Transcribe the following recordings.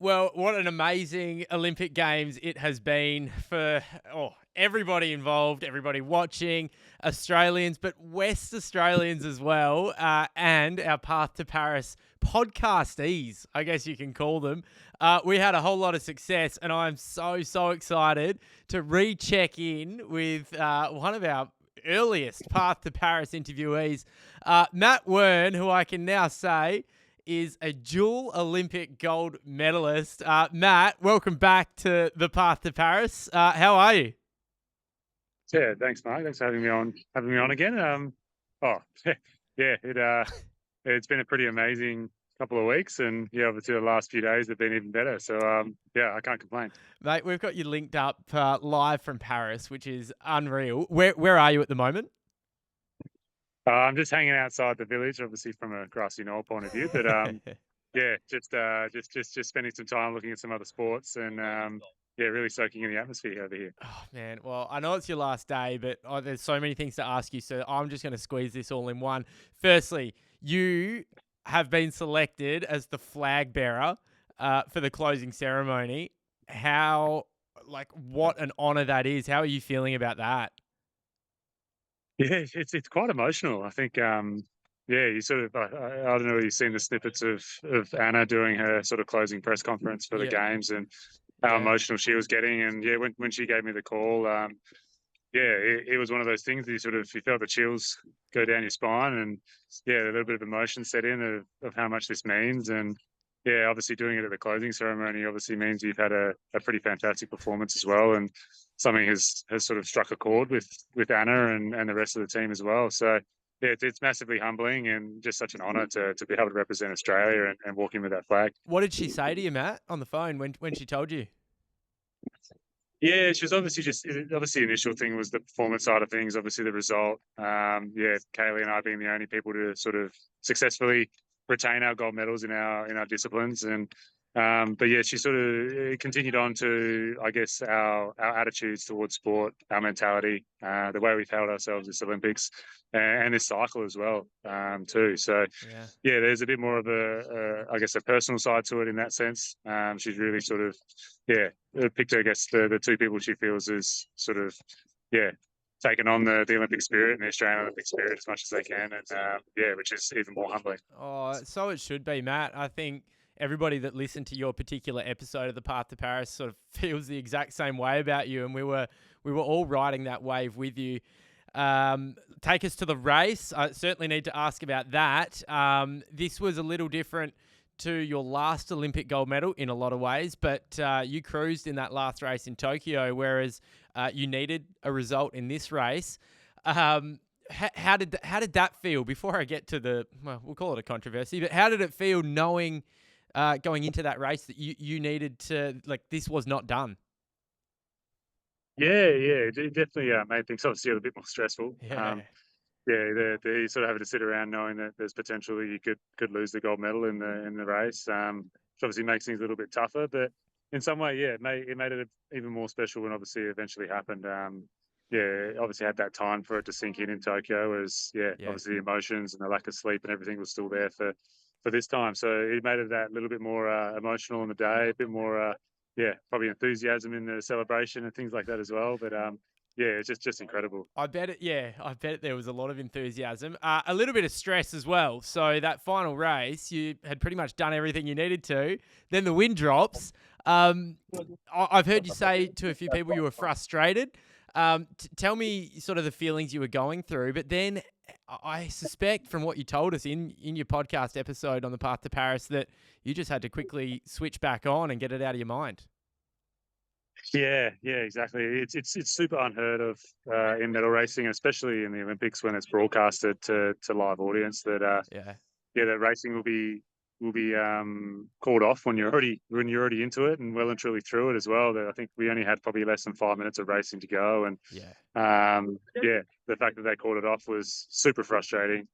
Well, what an amazing Olympic Games it has been for everybody involved, everybody watching, Australians, but West Australians as well, and our Path to Paris podcastees, I guess you can call them. We had a whole lot of success, and I'm so excited to recheck in with one of our earliest Path to Paris interviewees, Matt Wearn, who I can now say is a dual Olympic gold medalist. Matt, welcome back to the Path to Paris. How are you? Yeah, thanks, Mark. Thanks for having me on again. Oh, yeah, it's been a pretty amazing couple of weeks, and yeah, obviously the last few days have been even better. So yeah, I can't complain. Mate, we've got you linked up live from Paris, which is unreal. Where are you at the moment? I'm just hanging outside the village, obviously from a grassy knoll point of view, but yeah, just spending some time looking at some other sports and yeah, really soaking in the atmosphere over here. Oh, man. Well, I know it's your last day, but there's so many things to ask you. So I'm just going to squeeze this all in one. Firstly, you have been selected as the flag bearer for the closing ceremony. What an honor that is. How are you feeling about that? Yeah, it's quite emotional. I think, yeah, you sort of, I don't know, you've seen the snippets of Anna doing her sort of closing press conference for the Yeah. games and how Yeah. emotional she was getting. And yeah, when she gave me the call, yeah, it was one of those things that you felt the chills go down your spine, and yeah, a little bit of emotion set in of how much this means. And yeah, obviously doing it at the closing ceremony obviously means you've had a pretty fantastic performance as well, and something has sort of struck a chord with Anna and the rest of the team as well. So yeah, it's massively humbling and just such an honour to be able to represent Australia and walk in with that flag. What did she say to you, Matt, on the phone when she told you? Yeah, she was obviously obviously the initial thing was the performance side of things, obviously the result. Yeah, Kaylee and I being the only people to sort of successfully retain our gold medals in our disciplines. And but yeah, she sort of continued on to, I guess, our attitudes towards sport, our mentality, the way we've held ourselves this Olympics and this cycle as well, too. So Yeah. yeah, there's a bit more of I guess, a personal side to it in that sense. She's really sort of, yeah, picked, I guess, the two people she feels is sort of, yeah, taken on the Olympic spirit and the Australian Olympic spirit as much as they can. And yeah, which is even more humbling. Oh, so it should be, Matt. I think everybody that listened to your particular episode of the Path to Paris sort of feels the exact same way about you, and we were all riding that wave with you. Take us to the race. I certainly need to ask about that. This was a little different to your last Olympic gold medal in a lot of ways, but you cruised in that last race in Tokyo, whereas you needed a result in this race. Um, how did that feel? Before I get to we'll call it a controversy, but how did it feel knowing going into that race that you needed to, like, this was not done? Yeah, it definitely made things obviously a little bit more stressful. Yeah, Yeah, the sort of having to sit around knowing that there's potential that you could lose the gold medal in the race, which obviously makes things a little bit tougher. But in some way, yeah, it made it even more special when obviously it eventually happened. Yeah, obviously had that time for it to sink in Tokyo, as yeah, yeah. obviously the emotions and the lack of sleep and everything was still there for this time. So it made it that little bit more emotional on the day, a bit more yeah, probably enthusiasm in the celebration and things like that as well. But yeah, it's just incredible. I bet it. Yeah, I bet there was a lot of enthusiasm, a little bit of stress as well. So that final race, you had pretty much done everything you needed to. Then the wind drops. I've heard you say to a few people you were frustrated. Tell me sort of the feelings you were going through. But then I suspect from what you told us in your podcast episode on the Path to Paris that you just had to quickly switch back on and get it out of your mind. Yeah, exactly. It's super unheard of in medal racing, especially in the Olympics when it's broadcasted to live audience. That Yeah, yeah, that racing will be called off when you're already into it and well and truly through it as well. That I think we only had probably less than 5 minutes of racing to go, and yeah, yeah, the fact that they called it off was super frustrating.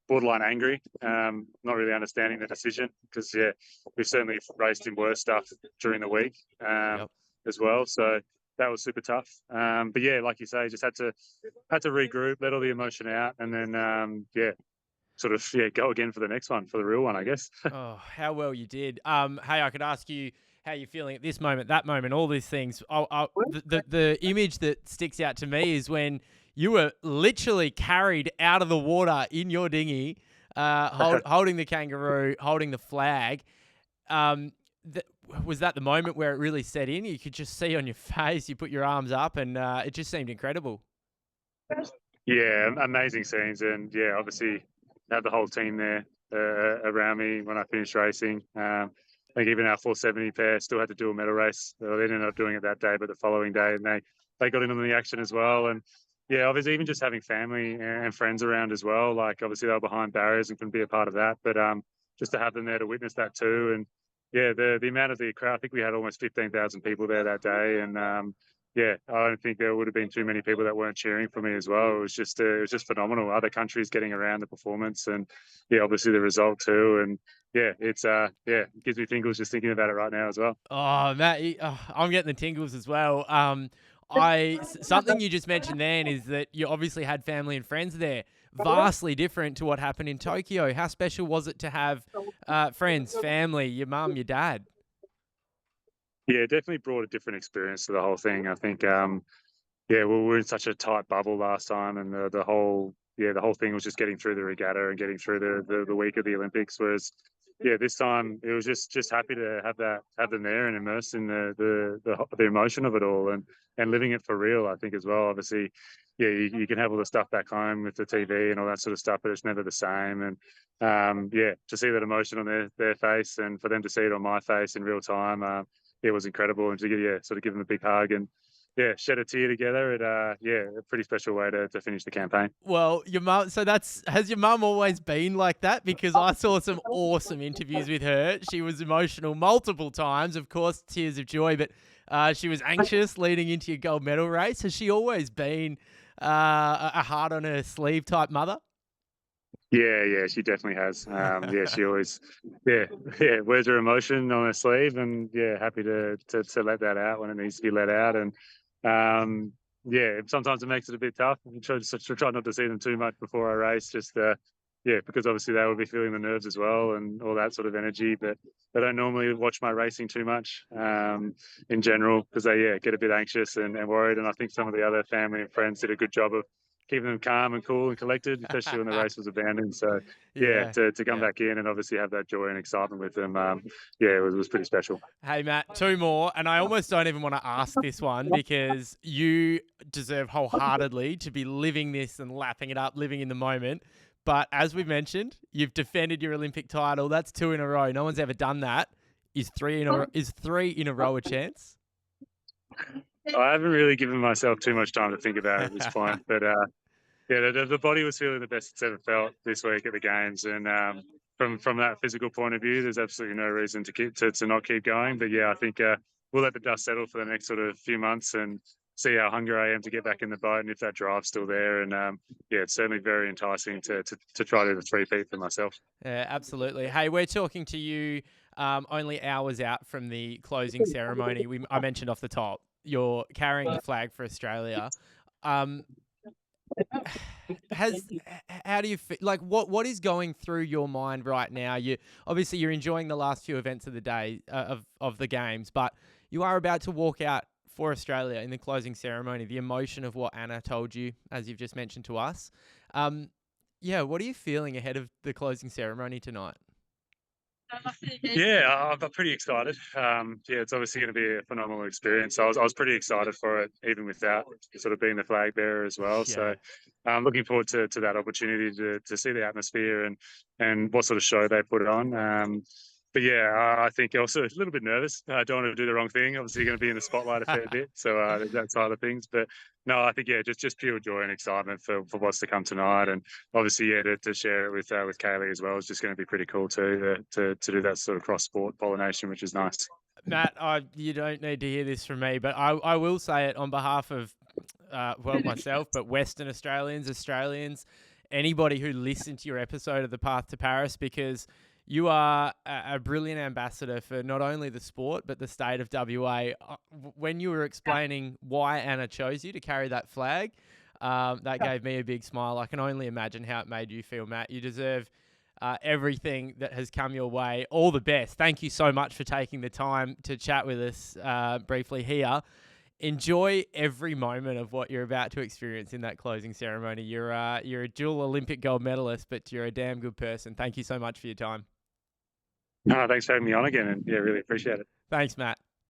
Borderline angry, not really understanding the decision because yeah, we've certainly raced in worse stuff during the week. yep. As well. So that was super tough. But yeah, like you say, just had to regroup, let all the emotion out, and then yeah. sort of go again for the next one, for the real one, I guess. Oh, how well you did. Hey, I could ask you how you're feeling at this moment, that moment, all these things. The image that sticks out to me is when you were literally carried out of the water in your dinghy, holding the kangaroo, holding the flag. Um, th- was that the moment where it really set in? You could just see on your face, you put your arms up, and it just seemed incredible. Yeah, amazing scenes, and yeah, obviously have the whole team there around me when I finished racing. I think even our 470 pair still had to do a medal race. Well, they ended up doing it that day, but the following day, and they got in on the action as well. And yeah, obviously even just having family and friends around as well. Like obviously they were behind barriers and couldn't be a part of that, but just to have them there to witness that too. And yeah, the amount of the crowd. I think we had almost 15,000 people there that day, and yeah, I don't think there would have been too many people that weren't cheering for me as well. It was just phenomenal. Other countries getting around the performance, and yeah, obviously the result too. And yeah, it gives me tingles just thinking about it right now as well. Oh, Matt, I'm getting the tingles as well. Something you just mentioned then is that you obviously had family and friends there. Vastly different to what happened in Tokyo. How special was it to have friends, family, your mum, your dad? Yeah, it definitely brought a different experience to the whole thing. I think yeah, we were in such a tight bubble last time, and the whole thing was just getting through the regatta and getting through the week of the Olympics. Whereas, yeah, this time it was just happy to have them there and immersed in the emotion of it all and living it for real. I think as well. Obviously, yeah, you can have all the stuff back home with the TV and all that sort of stuff, but it's never the same. And yeah, to see that emotion on their face and for them to see it on my face in real time, it was incredible. And to sort of give them a big hug and yeah, shed a tear together. Yeah, a pretty special way to finish the campaign. Well, your mum. So has your mum always been like that? Because I saw some awesome interviews with her. She was emotional multiple times, of course, tears of joy, but she was anxious leading into your gold medal race. Has she always been a heart on her sleeve type mother? Yeah, she definitely has. Yeah, she always, yeah, yeah, wears her emotion on her sleeve, and yeah, happy to let that out when it needs to be let out. And yeah, sometimes it makes it a bit tough. I try not to see them too much before I race, just yeah, because obviously they will be feeling the nerves as well and all that sort of energy. But they don't normally watch my racing too much in general because they get a bit anxious and worried. And I think some of the other family and friends did a good job of keeping them calm and cool and collected, especially when the race was abandoned. So yeah, Yeah, to come yeah. back in and obviously have that joy and excitement with them, yeah, it was pretty special. Hey, Matt, two more. And I almost don't even want to ask this one because you deserve wholeheartedly to be living this and lapping it up, living in the moment. But as we've mentioned, you've defended your Olympic title. That's two in a row. No one's ever done that. Is three in a row a chance? I haven't really given myself too much time to think about it at this point, but yeah, the body was feeling the best it's ever felt this week at the games, and from that physical point of view, there's absolutely no reason to not keep going. But yeah, I think we'll let the dust settle for the next sort of few months and see how hungry I am to get back in the boat and if that drive's still there. And yeah, it's certainly very enticing to try to do the three-peat for myself. Yeah, absolutely. Hey, we're talking to you only hours out from the closing ceremony. I mentioned off the top, you're carrying the flag for Australia. Um, has how do you feel? Like, what is going through your mind right now? You're enjoying the last few events of the day of the games, but you are about to walk out for Australia in the closing ceremony. The emotion of what Anna told you, as you've just mentioned to us. Yeah, what are you feeling ahead of the closing ceremony tonight? Yeah, I'm pretty excited. Yeah, it's obviously going to be a phenomenal experience. I was pretty excited for it, even without sort of being the flag bearer as well. So, Yeah. I'm looking forward to that opportunity to see the atmosphere and what sort of show they put on. But yeah, I think also a little bit nervous. I don't want to do the wrong thing. Obviously, going to be in the spotlight a fair bit, so there's that side of things. But no, I think yeah, just pure joy and excitement for what's to come tonight, and obviously yeah, to share it with Kaylee as well is just going to be pretty cool too. To do that sort of cross sport pollination, which is nice. Matt, you don't need to hear this from me, but I will say it on behalf of, well, myself, but Western Australians, Australians, anybody who listened to your episode of The Path to Paris, because you are a brilliant ambassador for not only the sport, but the state of WA. When you were explaining why Anna chose you to carry that flag, That gave me a big smile. I can only imagine how it made you feel, Matt. You deserve everything that has come your way. All the best. Thank you so much for taking the time to chat with us briefly here. Enjoy every moment of what you're about to experience in that closing ceremony. You're a dual Olympic gold medalist, but you're a damn good person. Thank you so much for your time. No, thanks for having me on again, and yeah, really appreciate it. Thanks, Matt.